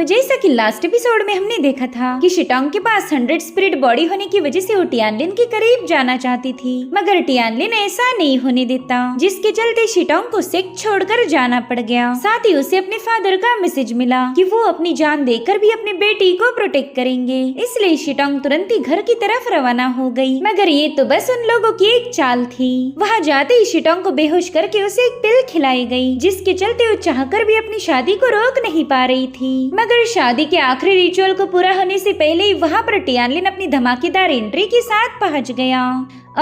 तो जैसा कि लास्ट एपिसोड में हमने देखा था कि शिटोंग के पास 100 स्पिरिट बॉडी होने की वजह से वो टियानलिन के करीब जाना चाहती थी, मगर टियानलिन ऐसा नहीं होने देता, जिसके चलते शिटोंग को सेक्ट छोड़कर जाना पड़ गया। साथ ही उसे अपने फादर का मैसेज मिला कि वो अपनी जान देकर भी अपनी बेटी को प्रोटेक्ट करेंगे, इसलिए शिटोंग तुरंत ही घर की तरफ रवाना हो गई। मगर ये तो बस उन लोगों की एक चाल थी। वहाँ जाते ही शिटोंग को बेहोश करके उसे एक पिल खिलाई गई, जिसके चलते वो चाहकर भी अपनी शादी को रोक नहीं पा रही थी। मगर शादी के आखिरी रिचुअल को पूरा होने से पहले ही वहाँ पर टियानलिन अपनी धमाकेदार एंट्री के साथ पहुँच गया।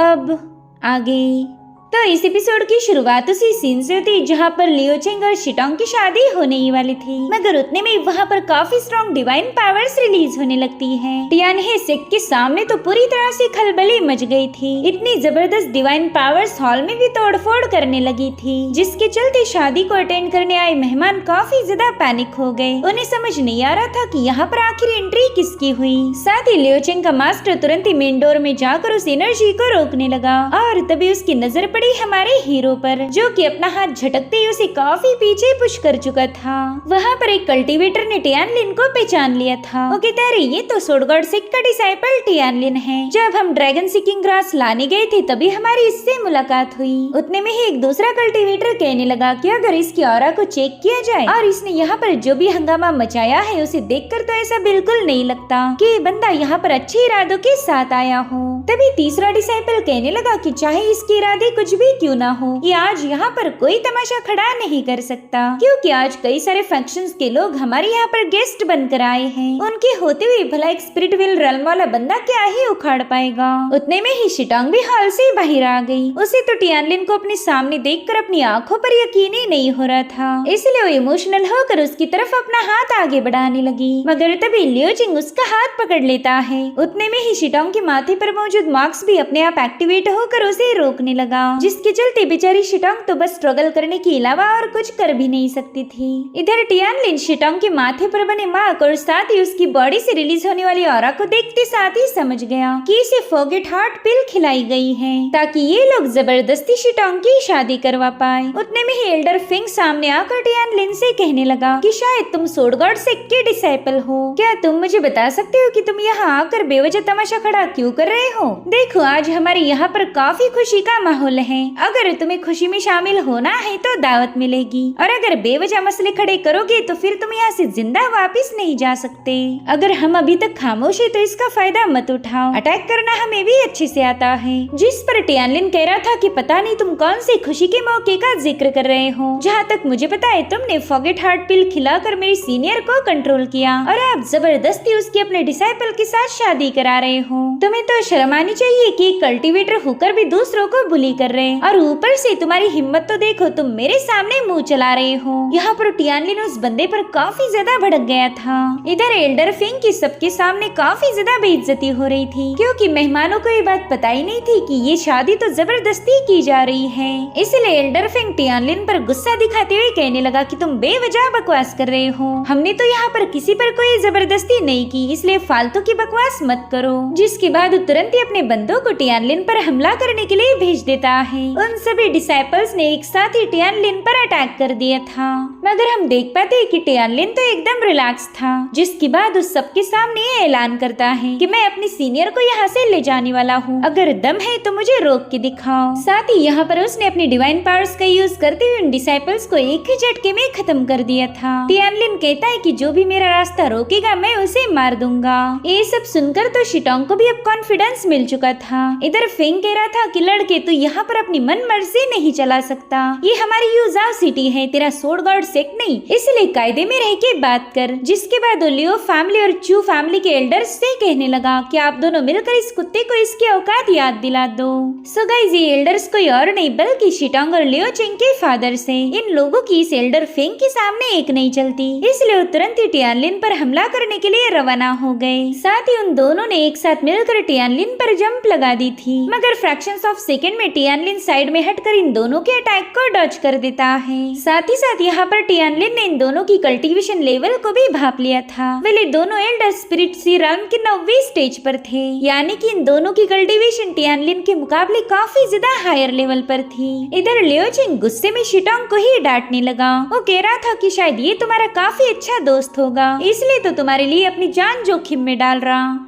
अब आगे तो इस एपिसोड की शुरुआत उसी सीन से होती जहाँ पर लियो चेंग और शिटोंग की शादी होने ही वाली थी, मगर उतने में वहाँ पर काफी स्ट्रॉन्ग डिवाइन पावर्स रिलीज होने लगती है। टियानहे सेक्ट के सामने तो पूरी तरह से खलबली मच गई थी। इतनी जबरदस्त डिवाइन पावर्स हॉल में भी तोड़फोड़ करने लगी थी, जिसके चलते शादी को अटेंड करने आए मेहमान काफी ज्यादा पैनिक हो गए। उन्हें समझ नहीं आ रहा था कि यहाँ पर आखिर एंट्री किसकी हुई। साथ ही लियो चेंग का मास्टर तुरंत ही मेन डोर में जाकर उस एनर्जी को रोकने लगा और तभी उसकी नजर पड़ी हमारे हीरो पर, जो कि अपना हाथ झटकते ही उसे काफी पीछे पुश कर चुका था। वहाँ पर एक कल्टीवेटर ने टियानलिन को पहचान लिया था। वो कहता है ये तो सोड गॉड सेक्ट का डिसाइपल टियानलिन है। जब हम ड्रैगन सीकिंग ग्रास लाने गए थे तभी हमारी इससे मुलाकात हुई। उतने में ही एक दूसरा कल्टीवेटर कहने लगा कि अगर इसकी ऑरा को चेक किया जाए और इसने यहाँ पर जो भी हंगामा मचाया है उसे देखकर तो ऐसा बिल्कुल नहीं लगता कि बंदा यहाँ पर अच्छे इरादों के साथ आया हो। तभी तीसरा डिसाइपल कहने लगा कि चाहे इसके इरादे कुछ भी क्यों ना हो, ये आज यहाँ पर कोई तमाशा खड़ा नहीं कर सकता, क्योंकि आज कई सारे फैक्शंस के लोग हमारे यहाँ पर गेस्ट बनकर आए हैं। उनके होते हुए भला एक स्पिरिट विल रल्म वाला बंदा क्या ही उखाड़ पाएगा। उतने में ही शिटोंग भी हॉल से बाहर आ गई। उसे तो टियानलिन को अपने सामने देखकर अपनी आंखों पर यकीन ही नहीं हो रहा था, इसलिए वो इमोशनल होकर उसकी तरफ अपना हाथ आगे बढ़ाने लगी, मगर तभी लियो चिंग उसका हाथ पकड़ लेता है। उतने में ही शिटोंग के माथे पर मौजूद मार्क्स भी अपने आप एक्टिवेट होकर उसे रोकने लगा, जिसके चलते बेचारी शिटोंग तो बस स्ट्रगल करने के अलावा और कुछ कर भी नहीं सकती थी। इधर टियानलिन शिटोंग के माथे पर बने मार्क और साथ ही उसकी बॉडी से रिलीज होने वाली ऑरा को देखते साथ ही समझ गया कि इसे फॉरगेट हार्ट पिल खिलाई गई है, ताकि ये लोग जबरदस्ती शिटोंग की शादी करवा पाए। उतने में ही एल्डर फिंग सामने आकर टियानलिन से कहने लगा कि शायद तुम सोड गॉड सेक्ट के डिसाइपल हो। क्या तुम मुझे बता सकते हो कि तुम यहाँ आकर बेवजह तमाशा खड़ा क्यों कर रहे हो? देखो आज हमारे यहाँ पर काफी खुशी का माहौल है। अगर तुम्हें खुशी में शामिल होना है तो दावत मिलेगी, और अगर बेवजह मसले खड़े करोगे तो फिर तुम यहाँ से जिंदा वापस नहीं जा सकते। अगर हम अभी तक खामोश है तो इसका फायदा मत उठाओ। अटैक करना हमें भी अच्छे से आता है। जिस पर टियानलिन कह रहा था कि पता नहीं तुम कौन से खुशी के मौके का जिक्र कर रहे हो। जहाँ तक मुझे पता है तुमने फॉरगेट हार्ट पिल खिलाकर मेरी सीनियर को कंट्रोल किया और आप जबरदस्ती उसकी अपने डिसाइपल के साथ शादी करा रहे हो। तुम्हें तो शर्म आनी चाहिए कि कल्टीवेटर होकर भी दूसरों को बुली कर रहे हैं, और ऊपर से तुम्हारी हिम्मत तो देखो, तुम मेरे सामने मुंह चला रहे हो। यहाँ पर टियानलिन उस बंदे पर काफी ज्यादा भड़क गया था। इधर एल्डर फिंग की सबके सामने काफी ज्यादा बेइज्जती हो रही थी, क्योंकि मेहमानों को ये बात पता ही नहीं थी कि ये शादी तो जबरदस्ती की जा रही है। इसलिए एल्डर फिंग टियानलिन पर गुस्सा दिखाते हुए कहने लगा कि तुम बेवजह बकवास कर रहे हो। हमने तो यहाँ पर किसी पर कोई जबरदस्ती नहीं की, इसलिए फालतू की बकवास मत करो। जिसके बाद तुरंत ही अपने बंदों को टियानलिन पर हमला करने के लिए भेज देता है। उन सभी डिसाइपल्स ने एक साथ ही टियानलिन पर अटैक कर दिया था, मगर हम देख पाते हैं कि टियानलिन तो एकदम रिलैक्स था। जिसके बाद उस सबके सामने ये ऐलान करता है कि मैं अपनी सीनियर को यहाँ से ले जाने वाला हूँ, अगर दम है तो मुझे रोक के दिखाओ। साथ ही यहाँ पर उसने अपनी डिवाइन पावर्स का यूज करते हुए उन डिसाइपल्स को एक ही झटके में खत्म कर दिया था। टियानलिन कहता है कि जो भी मेरा रास्ता रोकेगा मैं उसे मार दूंगा। ये सब सुनकर तो शिटोंग को भी अब कॉन्फिडेंस मिल चुका था। इधर फिंग कह रहा था कि लड़के तू यहाँ पर अपनी मन मर्जी नहीं चला सकता, ये हमारी यूजाव सिटी है, तेरा सोड गॉड सेक्ट नहीं, इसलिए कायदे में रह के बात कर। जिसके बाद लियो फैमिली और चू फैमिली के एल्डर्स से कहने लगा कि आप दोनों मिलकर इस कुत्ते को इसकी औकात याद दिला दो। सो गाइस ये एल्डर्स कोई और नहीं बल्कि शिटोंग और लियो चिंग के फादर से। इन लोगों की इस एल्डर फिंग के सामने एक नहीं चलती, इसलिए वो तुरंत ही टियानलिन पर हमला करने के लिए रवाना हो गए। साथ ही उन दोनों ने एक साथ मिलकर टियानलिन पर पर जंप लगा दी थी, मगर फ्रैक्शंस ऑफ सेकंड में टियानलिन साइड में हटकर इन दोनों के अटैक को डॉज कर देता है। साथ ही साथ यहाँ पर टियानलिन ने इन दोनों की कल्टीवेशन लेवल को भी भाप लिया था। वे दोनों एल्डर स्पिरिट सी राउंड के 9वीं स्टेज पर थे, यानी कि इन दोनों की कल्टीवेशन टियानलिन के मुकाबले काफी ज्यादा हायर लेवल पर थी। इधर लियोचिंग गुस्से में शिटोंग को ही डांटने लगा। वो कह रहा था कि शायद ये तुम्हारा काफी अच्छा दोस्त होगा, इसलिए तो तुम्हारे लिए अपनी जान जोखिम में डाल रहा।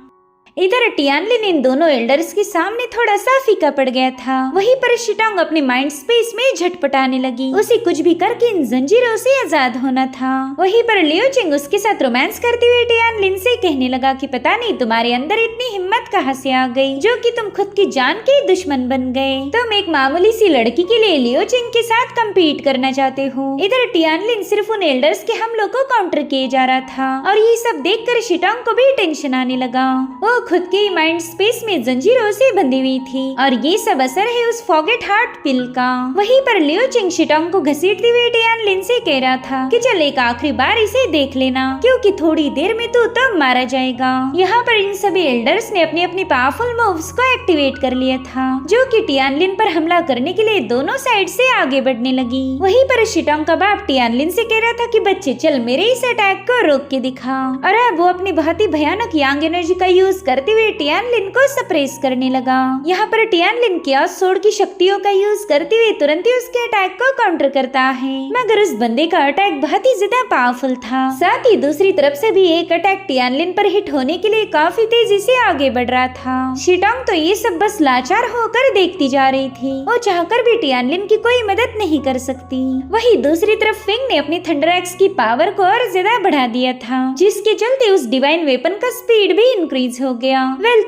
इधर टियानलिन इन दोनों एल्डर्स के सामने थोड़ा सा फीका पड़ गया था। वहीं पर शिटोंग अपने माइंड स्पेस में झटपटाने लगी। उसे कुछ भी करके इन जंजीरों से आजाद होना था। वहीं पर लियोचिंग उसके साथ रोमांस करते हुए टियानलिन से कहने लगा कि पता नहीं तुम्हारे अंदर इतनी हिम्मत कहाँ से आ गई, जो कि तुम खुद की जान के दुश्मन बन गए। तुम एक मामूली सी लड़की के लिए लियोचिंग के साथ कम्पीट करना चाहते हो। इधर टियानलिन सिर्फ उन एल्डर्स के हमलों को काउंटर किए जा रहा था और ये सब देखकर शिटोंग को भी टेंशन आने लगा। वो खुद के माइंड स्पेस में जंजीरों से बंधी हुई थी और ये सब असर है उस फॉरगेट हार्ट पिल का। वहीं पर लियोचिंग शिटोंग को घसीटते हुए टियानलिन से कह रहा था कि चल एक आखिरी बार इसे देख लेना, क्योंकि थोड़ी देर में तो तब मारा जाएगा। यहाँ पर इन सभी एल्डर्स ने अपने अपने पावरफुल मूव्स को एक्टिवेट कर लिया था, जो कि टियानलिन पर हमला करने के लिए दोनों साइड से आगे बढ़ने लगी। वहीं पर शिटोंग का बाप टियानलिन से कह रहा था कि बच्चे चल मेरे इस अटैक को रोक के दिखा, और अब वो अपनी बहुत ही भयानक यांग एनर्जी का यूज करते हुए टियानलिन को सप्रेस करने लगा। यहाँ पर टियानलिन कियास सोर्ड की शक्तियों का यूज करते हुए तुरंत ही उसके अटैक को काउंटर करता है, मगर उस बंदे का अटैक बहुत ही ज्यादा पावरफुल था। साथ ही दूसरी तरफ से भी एक अटैक टियानलिन पर हिट होने के लिए काफी तेजी से आगे बढ़ रहा था। शिटोंग तो ये सब बस लाचार होकर देखती जा रही थी। वो चाहकर भी टियानलिन की कोई मदद नहीं कर सकती। वही दूसरी तरफ फिंग ने अपनी थंडर एक्स की पावर को और ज्यादा बढ़ा दिया था, जिसके चलते उस डिवाइन वेपन का स्पीड भी इंक्रीज हो गया।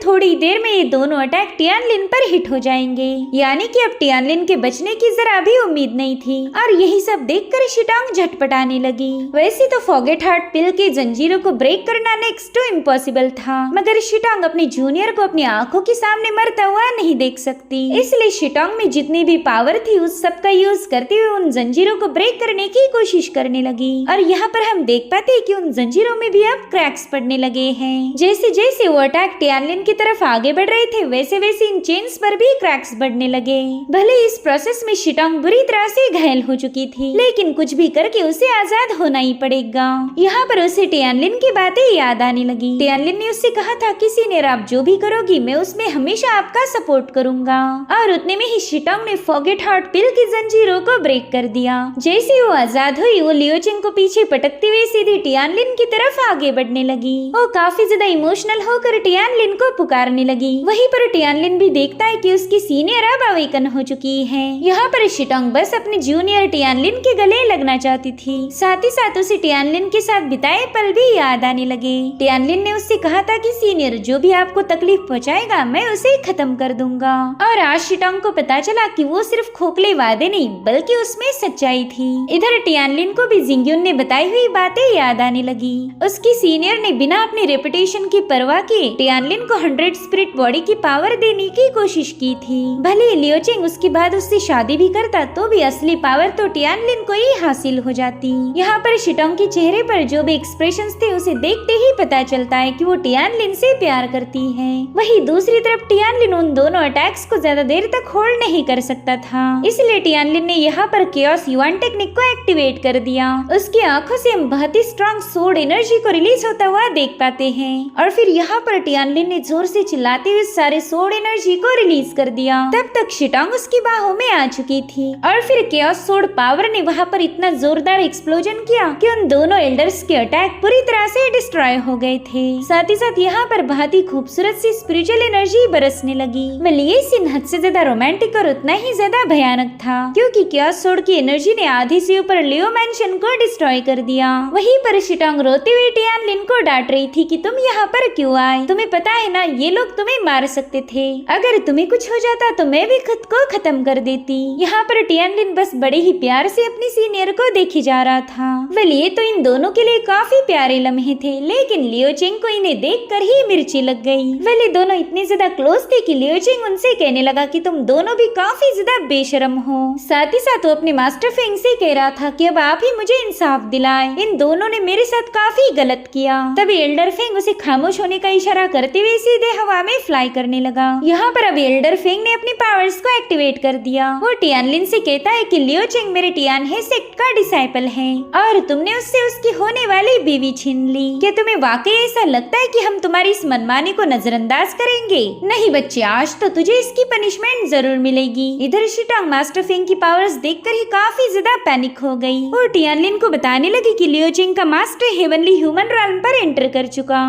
थोड़ी देर में ये दोनों अटैक टियानलिन पर हिट हो जाएंगे, यानी कि अब टियानलिन के बचने की जरा भी उम्मीद नहीं थी। और यही सब देखकर शिटोंग झटपटाने लगी। वैसे तो फॉरगेट हार्ट पिल के जंजीरों को ब्रेक करना नेक्स्ट टू इम्पॉसिबल था, मगर शिटोंग अपने जूनियर को अपनी आंखों के सामने मरता हुआ नहीं देख सकती। इसलिए शिटोंग में जितनी भी पावर थी उस सब का यूज करते हुए उन जंजीरों को ब्रेक करने की कोशिश करने लगी। और यहाँ पर हम देख पाते हैं कि उन जंजीरों में भी अब क्रैक्स पड़ने लगे हैं। जैसे जैसे वो अटैक टियानलिन की तरफ आगे बढ़ रहे थे, वैसे वैसे इन चेन्स पर भी क्रैक्स बढ़ने लगे। भले इस प्रोसेस में शिटोंग बुरी तरह से घायल हो चुकी थी, लेकिन कुछ भी करके उसे आजाद होना ही पड़ेगा। यहाँ पर उसे टियानलिन की बातें याद आने लगी। टियानलिन ने उससे कहा था कि सीनियर आप जो भी करोगी मैं उसमें हमेशा आपका सपोर्ट करूंगा। और उतने में ही शिटोंग ने फॉरगेट हार्ट पिल की जंजीरों को ब्रेक कर दिया। जैसे वो आजाद हुई, वो लियोचिंग को पीछे पटकते हुए सीधे टियानलिन की तरफ आगे बढ़ने लगी। वो काफी ज्यादा इमोशनल होकर टियानलिन को पुकारने लगी। वहीं पर टियानलिन भी देखता है कि उसकी सीनियर अब अवेकन हो चुकी है। यहाँ पर शिटोंग बस अपने जूनियर टियानलिन के गले लगना चाहती थी। साथ ही साथ उसे टियानलिन के साथ बिताए पल भी याद आने लगे। टियानलिन ने उससे कहा था कि सीनियर जो भी आपको तकलीफ पहुँचाएगा मैं उसे खत्म कर दूंगा। और आज शिटोंग को पता चला कि वो सिर्फ खोखले वादे नहीं बल्कि उसमें सच्चाई थी। इधर टियानलिन को भी जिंग्युन ने बताई हुई बातें याद आने लगी। उसकी सीनियर ने बिना अपनी रेपुटेशन की परवाह किए टियानलिन को 100 स्पिरिट बॉडी की पावर देने की कोशिश की थी। भले लियोचिंग उसके बाद उससे शादी भी करता तो भी असली पावर तो टियानलिन को ही हासिल हो जाती। यहाँ पर शिटोंग के चेहरे पर जो भी एक्सप्रेशंस थे उसे देखते ही पता चलता है कि वो टियानलिन से प्यार करती है। वही दूसरी तरफ टियानलिन उन दोनों अटैक्स को ज्यादा देर तक होल्ड नहीं कर सकता था, इसलिए टियानलिन ने यहाँ पर केओस युआन टेक्निक को एक्टिवेट कर दिया। उसकी आंखों से हम बहुत ही स्ट्रॉन्ग सोर्ड एनर्जी को रिलीज होता हुआ देख पाते हैं। और फिर यहाँ पर टियानलिन ने जोर से चिल्लाते हुए सारे सोर्ड एनर्जी को रिलीज कर दिया। तब तक शिटोंग उसकी बाहों में आ चुकी थी और फिर केओस सोर्ड पावर ने वहाँ पर इतना जोरदार एक्सप्लोजन किया कि उन दोनों एल्डर्स के अटैक पूरी तरह से डिस्ट्रॉय हो गए थे। साथ ही साथ यहाँ पर बहुत ही खूबसूरत सी स्पिरिचुअल एनर्जी बरसने लगी। ये सीन हद से ज्यादा रोमांटिक और उतना ही ज्यादा भयानक था, क्योंकि केओस सोर्ड की एनर्जी ने आधी से ऊपर लियो मैंशन को डिस्ट्रॉय कर दिया। वहीं पर शिटोंग रोते हुए टियानलिन को डांट रही थी कि तुम यहाँ पर क्यों आए, तुम्हें पता है ना ये लोग तुम्हें मार सकते थे, अगर तुम्हें कुछ हो जाता तो मैं भी खुद को खत्म कर देती। यहाँ पर टियानलिन बस बड़े ही प्यार से अपनी सीनियर को देखे जा रहा था। ये तो इन दोनों के लिए काफी प्यारे लम्हे थे, लेकिन लियोचिंग को इन्हें देखकर ही मिर्ची लग गई। ये दोनों इतने ज्यादा क्लोज थे कि लियोचिंग उनसे कहने लगा कि तुम दोनों भी काफी ज्यादा बेशरम हो। साथ ही साथ वो अपने मास्टर फेंग से कह रहा था कि अब आप ही मुझे इंसाफ दिलाएं, इन दोनों ने मेरे साथ काफी गलत किया। तभी एल्डर फेंग उसे खामोश होने का इशारा इशारा करते हुए सीधे हवा में फ्लाई करने लगा। यहाँ पर अब एल्डर फेंग ने अपनी पावर्स को एक्टिवेट कर दिया। वो टियानलिन से कहता है कि लियो चेंग मेरे टियानहे सेक्ट का डिसाइपल है और तुमने उससे उसकी होने वाली बीवी छीन ली। क्या तुम्हें वाकई ऐसा लगता है कि हम तुम्हारी इस मनमानी को नजरअंदाज करेंगे? नहीं बच्चे, आज तो तुझे इसकी पनिशमेंट जरूर मिलेगी। इधर शिटोंग मास्टर फेंग की पावर्स देखकर ही काफी ज्यादा पैनिक हो गई और टियानलिन को बताने लगी कि लियो चेंग का मास्टर हेवनली ह्यूमन realm पर एंटर कर चुका।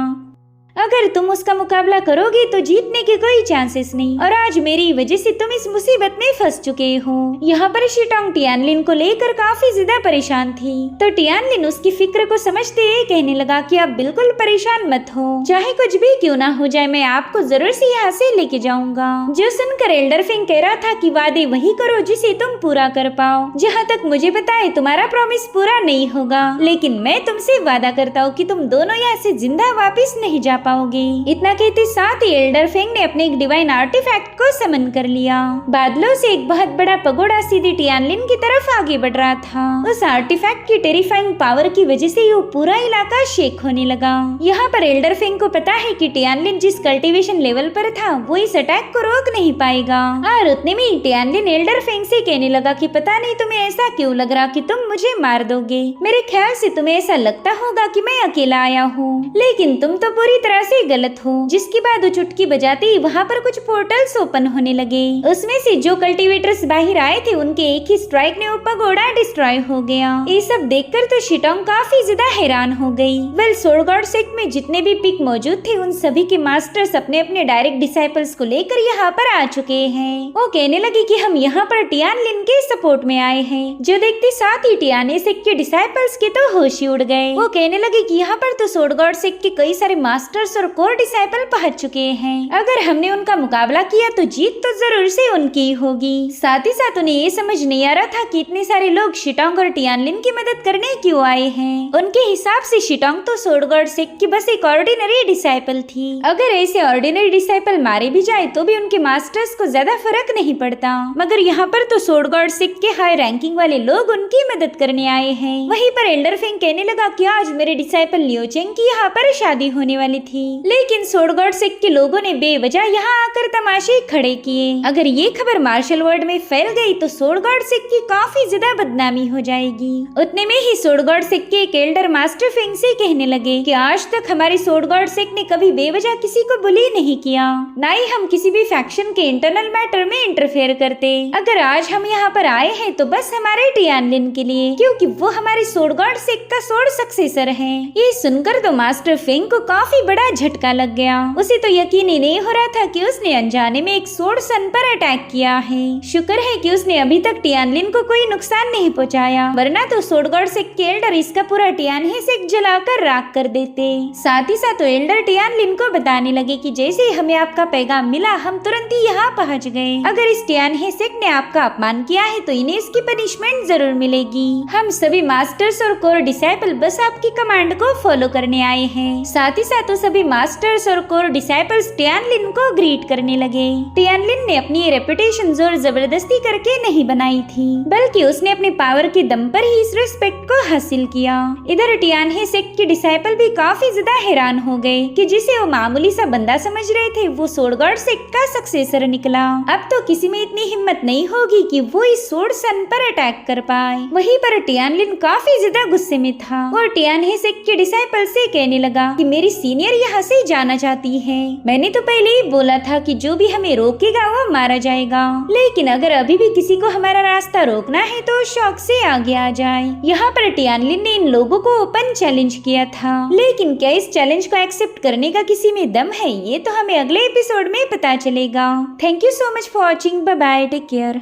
अगर तुम उसका मुकाबला करोगे तो जीतने के कोई चांसेस नहीं और आज मेरी वजह से तुम इस मुसीबत में फंस चुके हो। यहाँ पर शिटोंग टियानलिन को लेकर काफी ज्यादा परेशान थी, तो टियानलिन उसकी फिक्र को समझते हुए कहने लगा कि आप बिल्कुल परेशान मत हो, चाहे कुछ भी क्यों ना हो जाए मैं आपको जरूर से यहाँ से लेके जाऊंगा। जो सुनकर एल्डर फेंग कह रहा था कि वादे वही करो जिसे तुम पूरा कर पाओ। जहाँ तक मुझे पता है तुम्हारा प्रॉमिस पूरा नहीं होगा, लेकिन मैं तुमसे वादा करता हूँ कि तुम दोनों यहाँ से जिंदा वापिस नहीं जा पाओगे। इतना कहते साथ ही एल्डर फेंग ने अपने एक डिवाइन आर्टिफैक्ट को समन कर लिया। बादलों से एक बहुत बड़ा पगोड़ा सीधे टियानलिन की तरफ आगे बढ़ रहा था। उस आर्टिफैक्ट की टेरिफाइंग पावर की वजह से ये पूरा इलाका शेक होने लगा। यहाँ पर एल्डर फेंग को पता है कि टियानलिन जिस कल्टीवेशन लेवल पर था वो इस अटैक को रोक नहीं पाएगा और उतने में टियानलिन एल्डर फेंग से कहने लगा कि पता नहीं तुम्हें ऐसा क्यों लग रहा कि तुम मुझे मार दोगे। मेरे ख्याल से तुम्हें ऐसा लगता होगा कि मैं अकेला आया हूँ, लेकिन तुम तो पूरी तरह से गलत हो। जिसके बाद वो चुटकी बजाते ही वहाँ पर कुछ पोर्टल्स ओपन होने लगे। उसमें से जो कल्टीवेटर्स बाहर आए थे उनके एक ही स्ट्राइक ने वो पगोड़ा डिस्ट्रॉय हो गया। ये सब देखकर तो शिटोंग काफी ज्यादा हैरान हो गई। वेल सोर्ड गॉड सेक्ट में जितने भी पिक मौजूद थे उन सभी के मास्टर्स अपने अपने डायरेक्ट डिसाइपल्स को लेकर यहाँ पर आ चुके हैं। वो कहने लगे कि हम यहाँ पर टियानलिन के सपोर्ट में आए हैं। जो देखते साथ ही टियाने सेक्ट के डिसाइपल्स के तो होश ही उड़ गए। वो कहने लगे कि यहाँ पर तो सोर्ड गॉड सेक्ट के कई सारे मास्टर्स और कोर डिसाइपल पहुंच चुके हैं। अगर हमने उनका मुकाबला किया तो जीत तो जरूर से उनकी होगी। साथ ही साथ उन्हें ये समझ नहीं आ रहा था कि इतने सारे लोग शिटोंग और टियानलिन की मदद करने क्यों आए हैं। उनके हिसाब से शिटोंग तो सोर्ड गॉड सेक्ट की बस एक ऑर्डिनरी डिसाइपल थी। अगर ऐसे ऑर्डिनरी डिसाइपल मारे भी जाए तो भी उनके मास्टर्स को ज्यादा फर्क नहीं पड़ता, मगर यहाँ पर तो सोर्ड गॉड सेक्ट के हाई रैंकिंग वाले लोग उनकी मदद करने आए हैं। वहीं पर एल्डर फेंग कहने लगा कि आज मेरे डिसाइपल लियो चेंग की यहाँ पर शादी होने वाली थी, लेकिन सोर्ड गॉड सेक्ट के लोगों ने बेवजह यहाँ आकर तमाशे खड़े किए। अगर ये खबर मार्शल वर्ल्ड में फैल गई तो सोर्ड गॉड सेक्ट की काफी ज्यादा बदनामी हो जाएगी। उतने में ही सोर्ड गॉड सेक्ट के एक एल्डर मास्टर फेंग से कहने लगे कि आज तक हमारी सोर्ड गॉड सेक्ट ने कभी बेवजह किसी को बुली नहीं किया, ना ही हम किसी भी फैक्शन के इंटरनल मैटर में इंटरफेयर करते। अगर आज हम यहाँ पर आए हैं तो बस हमारे टियानलिन के लिए, क्योंकि वो हमारे सोर्ड गॉड सेक्ट का सोर्ड सक्सेसर है। ये सुनकर तो मास्टर फेंग को काफी बड़ा झटका लग गया। उसे तो यकीन ही नहीं हो रहा था कि उसने अनजाने में एक सोर्ड सन पर अटैक किया है। शुक्र है कि उसने अभी तक टियानलिन को कोई नुकसान नहीं पहुंचाया, वरना तो सोर्ड गॉड सेक्ट के एल्डर इसका पूरा टियानहे सेक्ट जलाकर राख कर देते। साथ ही साथ एल्डर टियानलिन को बताने लगे कि जैसे ही हमें आपका पैगाम मिला हम तुरंत ही यहाँ पहुँच गए। अगर इस टियानहे सेक्ट ने आपका अपमान किया है तो इन्हें इसकी पनिशमेंट जरूर मिलेगी। हम सभी मास्टर्स और कोर डिसाइपल बस आपकी कमांड को फॉलो करने आए हैं। साथ ही साथ वो सभी मास्टर्स और कोर डिसाइपल्स टियानलिन को ग्रीट करने लगे। टियानलिन ने अपनी रेपुटेशन जोर जबरदस्ती करके नहीं बनाई थी, बल्कि उसने अपने पावर के दम पर ही इस रिस्पेक्ट को हासिल किया। इधर टियानहे सेक्ट के डिसाइपल भी काफी ज्यादा हैरान हो गए कि जिसे वो मामूली सा बंदा समझ रहे थे वो सोर्ड गॉड सेक्ट का सक्सेसर निकला। अब तो किसी में इतनी हिम्मत नहीं होगी कि वो इस सोर्ड सन पर अटैक कर पाए। वहीं पर टियानलिन काफी ज्यादा गुस्से में था और टियानहे सेक्ट के डिसाइपल से कहने लगा कि मेरी सीनियर यहाँ से जाना चाहती है। मैंने तो पहले ही बोला था कि जो भी हमें रोकेगा वो मारा जाएगा, लेकिन अगर अभी भी किसी को हमारा रास्ता रोकना है तो शौक से आगे आ जाए। यहाँ पर टियानलिन ने इन लोगों को ओपन चैलेंज किया था, लेकिन क्या इस चैलेंज को एक्सेप्ट करने का किसी में दम है ये तो हमें अगले एपिसोड में पता चलेगा। Thank you so much for watching. Bye bye, take care.